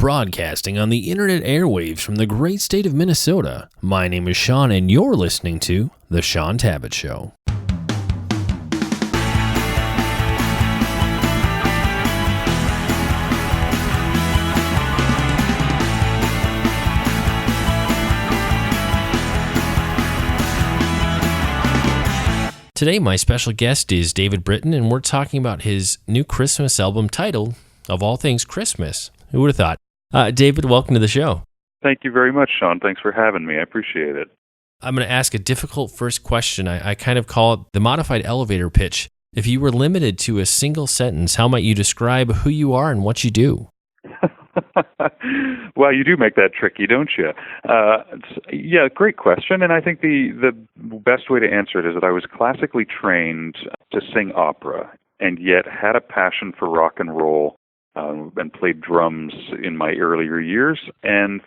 Broadcasting on the internet airwaves from the great state of Minnesota. My name is Shaun, and you're listening to The Shaun Tabatt Show. Today, my special guest is David Britton, and we're talking about his new Christmas album titled, of all things, Christmas. Who would have thought? David, welcome to the show. Thank you very much, Shaun. Thanks for having me. I appreciate it. I'm going to ask a difficult first question. I kind of call it the modified elevator pitch. If you were limited to a single sentence, how might you describe who you are and what you do? Well, you do make that tricky, don't you? Yeah, great question. And I think the best way to answer it is that I was classically trained to sing opera and yet had a passion for rock and roll and played drums in my earlier years and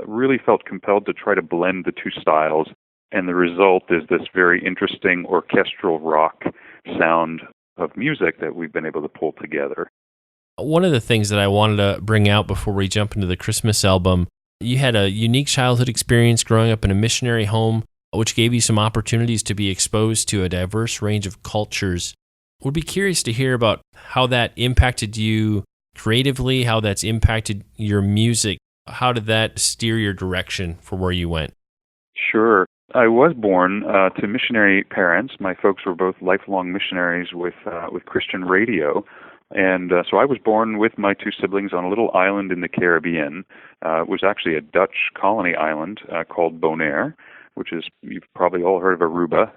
really felt compelled to try to blend the two styles. And the result is this very interesting orchestral rock sound of music that we've been able to pull together. One of the things that I wanted to bring out before we jump into the Christmas album, you had a unique childhood experience growing up in a missionary home, which gave you some opportunities to be exposed to a diverse range of cultures. Would be curious to hear about how that impacted you creatively, how that's impacted your music. How did that steer your direction for where you went? Sure. I was born to missionary parents. My folks were both lifelong missionaries with Christian radio. And so I was born with my two siblings on a little island in the Caribbean. It was actually a Dutch colony island called Bonaire, which is, you've probably all heard of Aruba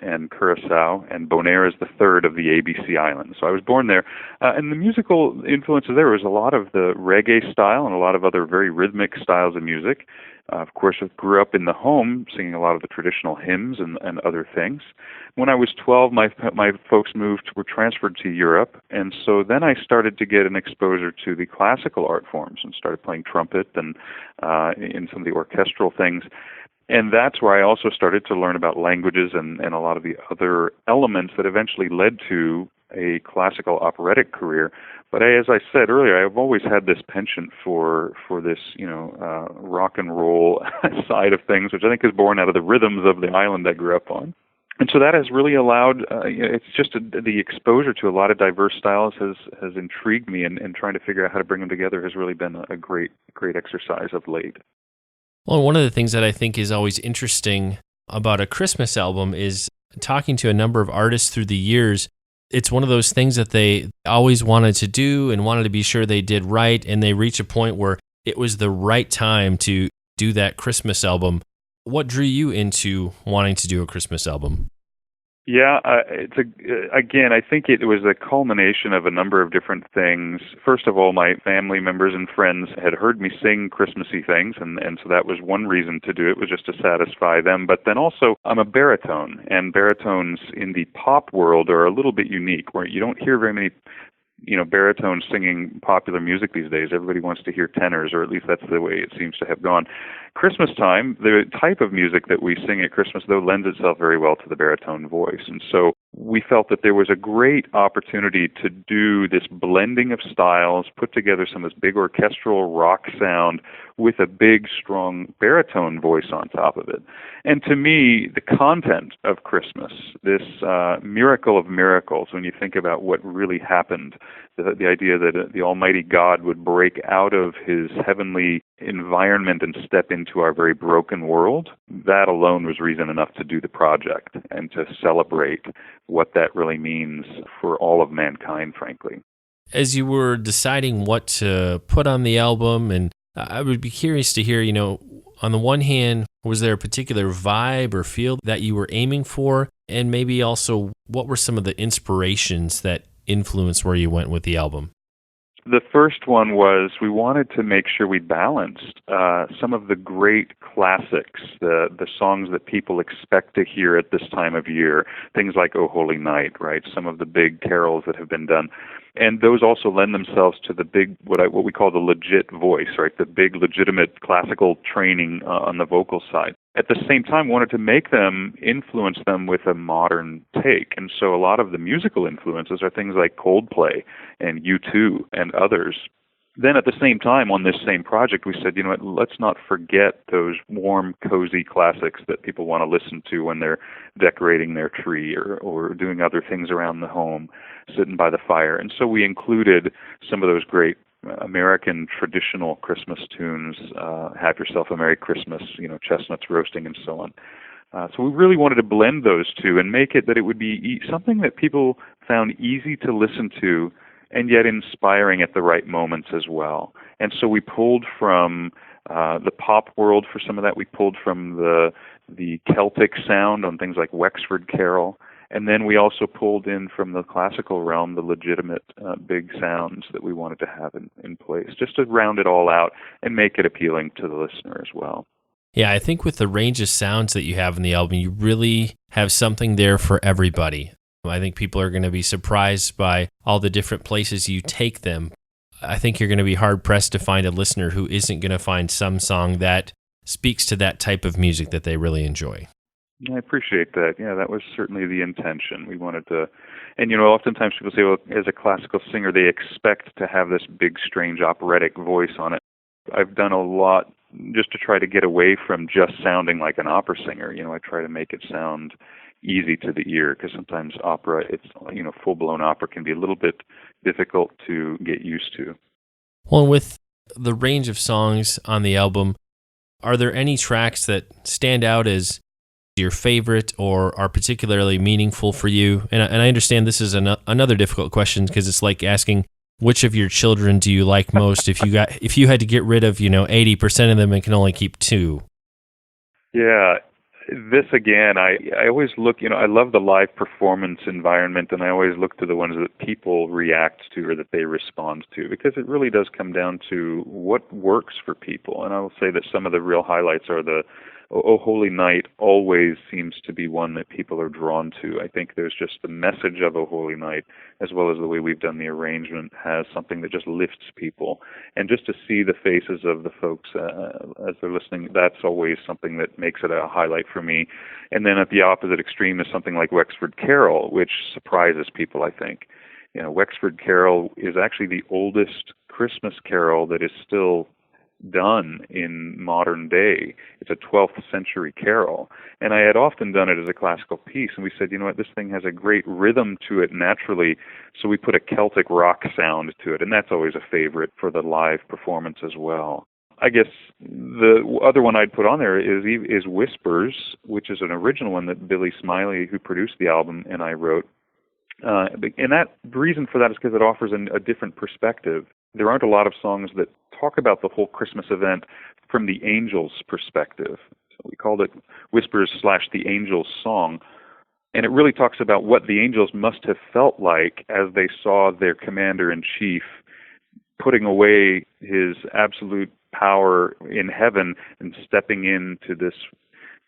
and Curacao, and Bonaire is the third of the ABC Islands. So I was born there. And the musical influences there was a lot of the reggae style and a lot of other very rhythmic styles of music. Of course, I grew up in the home singing a lot of the traditional hymns and other things. When I was 12, my folks were transferred to Europe, and so then I started to get an exposure to the classical art forms and started playing trumpet and in some of the orchestral things. And that's where I also started to learn about languages and a lot of the other elements that eventually led to a classical operatic career. But as I said earlier, I've always had this penchant for this, rock and roll side of things, which I think is born out of the rhythms of the island I grew up on. And so that has really allowed, it's just the exposure to a lot of diverse styles has intrigued me, and trying to figure out how to bring them together has really been a great exercise of late. Well, one of the things that I think is always interesting about a Christmas album is talking to a number of artists through the years. It's one of those things that they always wanted to do and wanted to be sure they did right, and they reach a point where it was the right time to do that Christmas album. What drew you into wanting to do a Christmas album? Yeah, again, I think it was a culmination of a number of different things. First of all, my family members and friends had heard me sing Christmassy things, and so that was one reason to do it, was just to satisfy them. But then also, I'm a baritone, and baritones in the pop world are a little bit unique, where you don't hear very many baritones singing popular music these days. Everybody wants to hear tenors, or at least that's the way it seems to have gone. Christmas time, the type of music that we sing at Christmas, though, lends itself very well to the baritone voice. And so we felt that there was a great opportunity to do this blending of styles, put together some of this big orchestral rock sound with a big, strong baritone voice on top of it. And to me, the content of Christmas, this miracle of miracles, when you think about what really happened, the idea that the Almighty God would break out of his heavenly environment and step into our very broken world, that alone was reason enough to do the project and to celebrate what that really means for all of mankind, frankly. As you were deciding what to put on the album, and I would be curious to hear, on the one hand, was there a particular vibe or feel that you were aiming for? And maybe also, what were some of the inspirations that influenced where you went with the album? The first one was we wanted to make sure we balanced some of the great classics, the songs that people expect to hear at this time of year, things like O Holy Night, right? Some of the big carols that have been done. And those also lend themselves to the big, what we call the legit voice, right? The big legitimate classical training on the vocal side. At the same time, wanted to influence them with a modern take. And so a lot of the musical influences are things like Coldplay and U2 and others. then at the same time on this same project, we said, you know what, let's not forget those warm, cozy classics that people want to listen to when they're decorating their tree or doing other things around the home, sitting by the fire. And so we included some of those great American traditional Christmas tunes, Have Yourself a Merry Christmas, you know, chestnuts roasting and so on. So we really wanted to blend those two and make it that it would be something that people found easy to listen to and yet inspiring at the right moments as well. And so we pulled from the pop world for some of that. We pulled from the Celtic sound on things like Wexford Carol. And then we also pulled in from the classical realm the legitimate big sounds that we wanted to have in place, just to round it all out and make it appealing to the listener as well. Yeah, I think with the range of sounds that you have in the album, you really have something there for everybody. I think people are going to be surprised by all the different places you take them. I think you're going to be hard-pressed to find a listener who isn't going to find some song that speaks to that type of music that they really enjoy. I appreciate that. Yeah, that was certainly the intention. We wanted to, and you know, oftentimes people say, well, as a classical singer, they expect to have this big, strange operatic voice on it. I've done a lot just to try to get away from just sounding like an opera singer. You know, I try to make it sound easy to the ear, because sometimes opera, it's, you know, full-blown opera can be a little bit difficult to get used to. Well, with the range of songs on the album, are there any tracks that stand out as your favorite or are particularly meaningful for you? And I understand this is another difficult question, because it's like asking which of your children do you like most if you had to get rid of, you know, 80% of them and can only keep 2. Yeah. This again, I always look, you know, I love the live performance environment, and I always look to the ones that people react to or that they respond to, because it really does come down to what works for people. And I will say that some of the real highlights are the Oh Holy Night always seems to be one that people are drawn to. I think there's just the message of Oh Holy Night, as well as the way we've done the arrangement, has something that just lifts people. And just to see the faces of the folks as they're listening, that's always something that makes it a highlight for me. And then at the opposite extreme is something like Wexford Carol, which surprises people, I think. You know, Wexford Carol is actually the oldest Christmas carol that is still done in modern day. It's a 12th century carol. And I had often done it as a classical piece, and we said, you know what, this thing has a great rhythm to it naturally, so we put a Celtic rock sound to it, and that's always a favorite for the live performance as well. I guess the other one I'd put on there is Whispers, which is an original one that Billy Smiley, who produced the album, and I wrote. And that the reason for that is because it offers a different perspective. There aren't a lot of songs that talk about the whole Christmas event from the angels' perspective. So we called it Whispers / the Angels' Song. And it really talks about what the angels must have felt like as they saw their commander-in-chief putting away his absolute power in heaven and stepping into this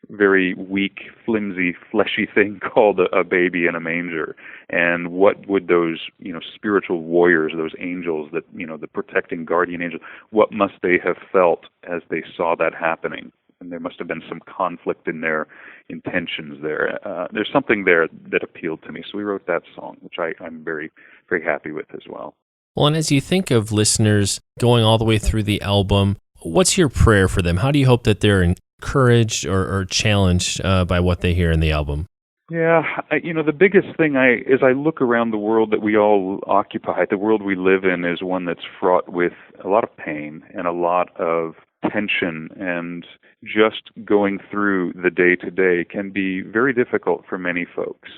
very weak, flimsy, fleshy thing called a baby in a manger. And what would those, you know, spiritual warriors, those angels that, you know, the protecting guardian angels, what must they have felt as they saw that happening? And there must have been some conflict in their intentions there. There's something there that appealed to me. So we wrote that song, which I'm very, very happy with as well. Well, and as you think of listeners going all the way through the album, what's your prayer for them? How do you hope that they're encouraged or challenged by what they hear in the album? Yeah, you know, the biggest thing as I look around the world that we all occupy, the world we live in is one that's fraught with a lot of pain and a lot of tension, and just going through the day-to-day can be very difficult for many folks.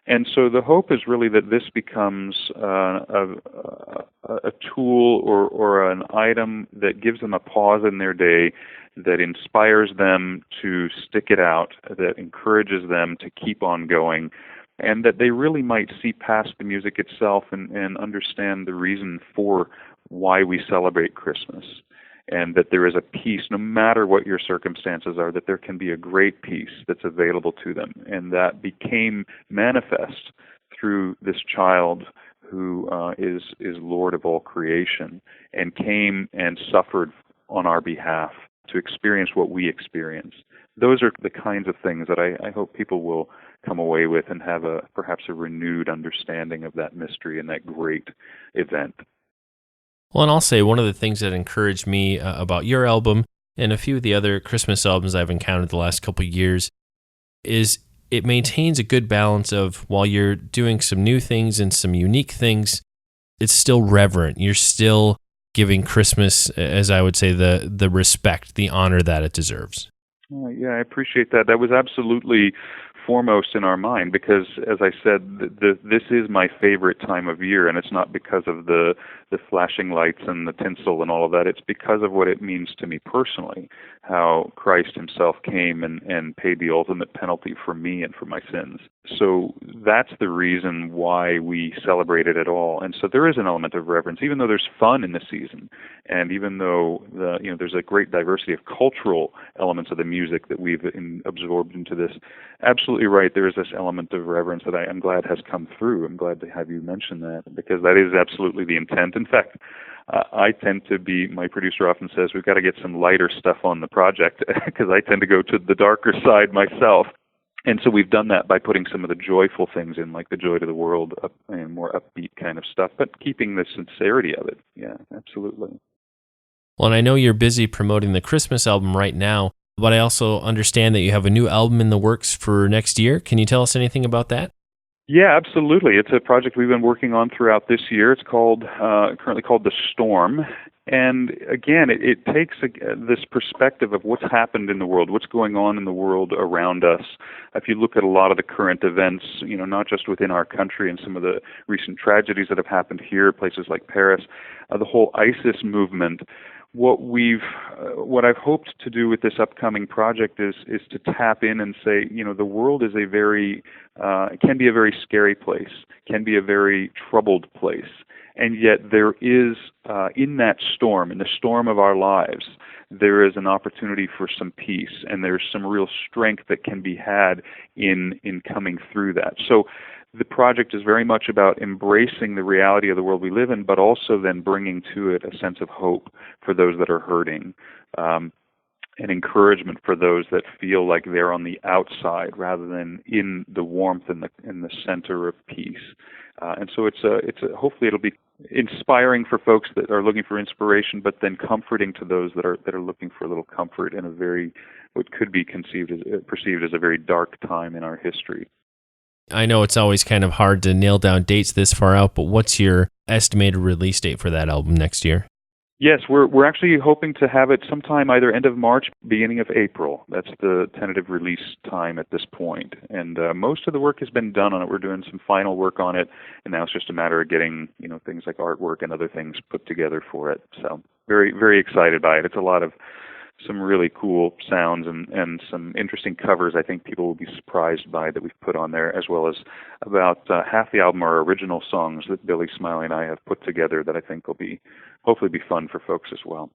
And so the hope is really that this becomes a tool or an item that gives them a pause in their day, that inspires them to stick it out, that encourages them to keep on going, and that they really might see past the music itself and understand the reason for why we celebrate Christmas. And that there is a peace, no matter what your circumstances are, that there can be a great peace that's available to them. And that became manifest through this child who is Lord of all creation, and came and suffered on our behalf to experience what we experience. Those are the kinds of things that I hope people will come away with and have perhaps a renewed understanding of that mystery and that great event. Well, and I'll say one of the things that encouraged me about your album and a few of the other Christmas albums I've encountered the last couple of years is it maintains a good balance of, while you're doing some new things and some unique things, it's still reverent. You're still giving Christmas, as I would say, the respect, the honor that it deserves. Yeah, I appreciate that. That was absolutely foremost in our mind because, as I said, this is my favorite time of year, and it's not because of the flashing lights and the tinsel and all of that. It's because of what it means to me personally, how Christ himself came and paid the ultimate penalty for me and for my sins. So that's the reason why we celebrate it at all. And so there is an element of reverence, even though there's fun in the season, and even though there's a great diversity of cultural elements of the music that we've absorbed into this. Absolutely right. There is this element of reverence that I'm glad has come through. I'm glad to have you mention that because that is absolutely the intent. In fact, I tend to be, my producer often says, we've got to get some lighter stuff on the project because I tend to go to the darker side myself. And so we've done that by putting some of the joyful things in, like the joy to the world and more upbeat kind of stuff, but keeping the sincerity of it. Yeah, absolutely. Well, and I know you're busy promoting the Christmas album right now, but I also understand that you have a new album in the works for next year. Can you tell us anything about that? Yeah, absolutely. It's a project we've been working on throughout this year. It's currently called The Storm. And again, it takes this perspective of what's happened in the world, what's going on in the world around us. If you look at a lot of the current events, not just within our country and some of the recent tragedies that have happened here, places like Paris, the whole ISIS movement. What I've hoped to do with this upcoming project is to tap in and say, the world is can be a very scary place, can be a very troubled place. And yet there is, in that storm, in the storm of our lives, there is an opportunity for some peace, and there's some real strength that can be had in coming through that. So the project is very much about embracing the reality of the world we live in, but also then bringing to it a sense of hope for those that are hurting, and encouragement for those that feel like they're on the outside rather than in the warmth and the center of peace. And so hopefully it'll be inspiring for folks that are looking for inspiration, but then comforting to those that are looking for a little comfort in what could be perceived as a very dark time in our history. I know it's always kind of hard to nail down dates this far out, but what's your estimated release date for that album next year? Yes, we're actually hoping to have it sometime either end of March, beginning of April. That's the tentative release time at this point. And most of the work has been done on it. We're doing some final work on it, and now it's just a matter of getting things like artwork and other things put together for it. So very, very excited by it. It's a lot of some really cool sounds and some interesting covers I think people will be surprised by that we've put on there, as well as about half the album are original songs that Billy Smiley and I have put together that I think will hopefully be fun for folks as well.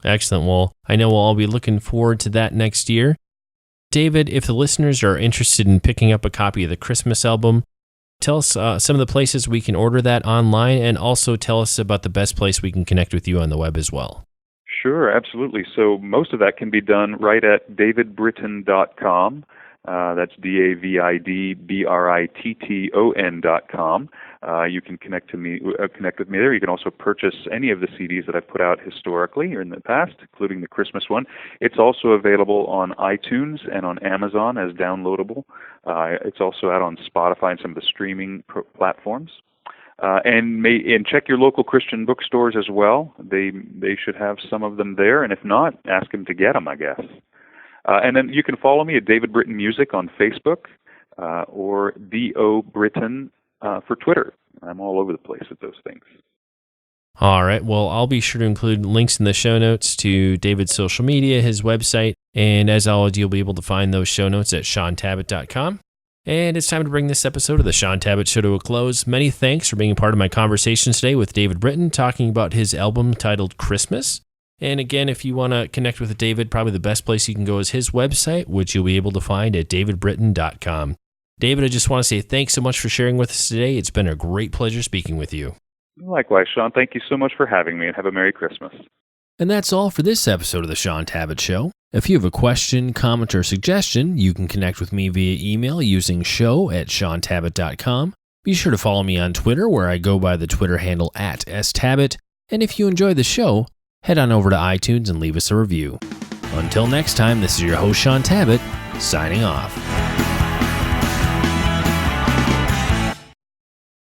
Excellent. Well, I know we'll all be looking forward to that next year. David, if the listeners are interested in picking up a copy of the Christmas album, tell us some of the places we can order that online, and also tell us about the best place we can connect with you on the web as well. Sure, absolutely. So most of that can be done right at davidbritton.com. That's DavidBritton.com. You can connect with me there. You can also purchase any of the CDs that I've put out historically or in the past, including the Christmas one. It's also available on iTunes and on Amazon as downloadable. It's also out on Spotify and some of the streaming platforms. And check your local Christian bookstores as well. They should have some of them there, and if not, ask them to get them, I guess. And then you can follow me at David Britton Music on Facebook or D.O. Britton for Twitter. I'm all over the place with those things. All right. Well, I'll be sure to include links in the show notes to David's social media, his website, and as always, you'll be able to find those show notes at ShaunTabatt.com. And it's time to bring this episode of the Shaun Tabatt Show to a close. Many thanks for being a part of my conversation today with David Britton, talking about his album titled Christmas. And again, if you want to connect with David, probably the best place you can go is his website, which you'll be able to find at davidbritton.com. David, I just want to say thanks so much for sharing with us today. It's been a great pleasure speaking with you. Likewise, Shaun. Thank you so much for having me, and have a Merry Christmas. And that's all for this episode of the Shaun Tabatt Show. If you have a question, comment, or suggestion, you can connect with me via email using show@shauntabatt.com. Be sure to follow me on Twitter, where I go by the Twitter handle @stabatt. And if you enjoy the show, head on over to iTunes and leave us a review. Until next time, this is your host, Shaun Tabatt, signing off.